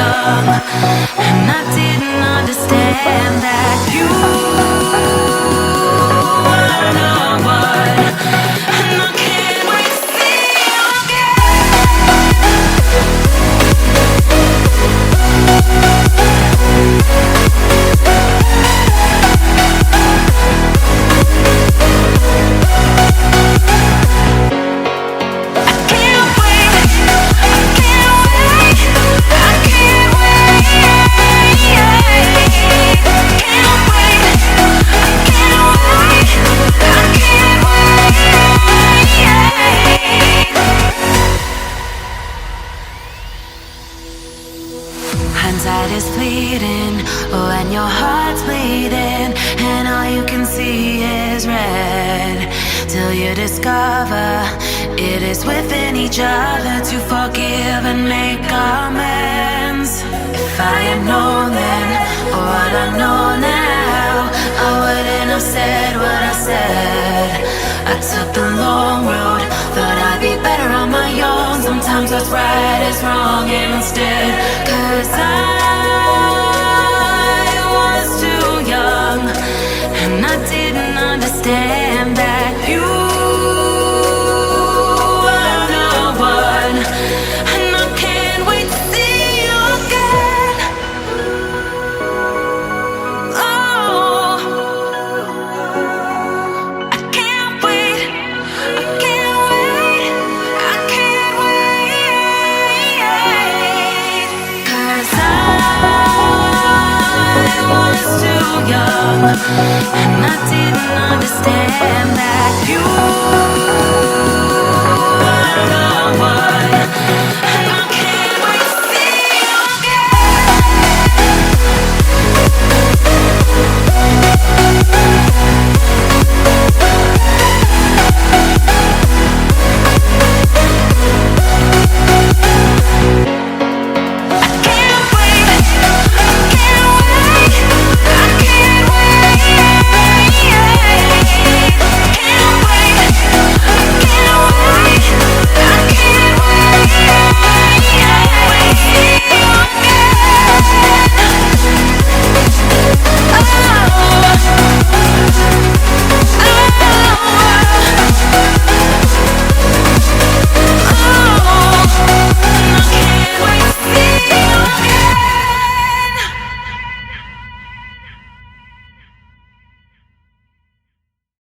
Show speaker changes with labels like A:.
A: young, and I didn't understand that you were the one, and I can't wait to see you Hindsight is fleeting when your heart's bleeding and all you can see is red, till you discover it is within each other to forgive and make amends. If I had known then what I know now, I wouldn't have said what I said. I took the long road, thought I'd be better on my own. Sometimes what's right is wrong instead, 'cause I was too young and I didn't understand.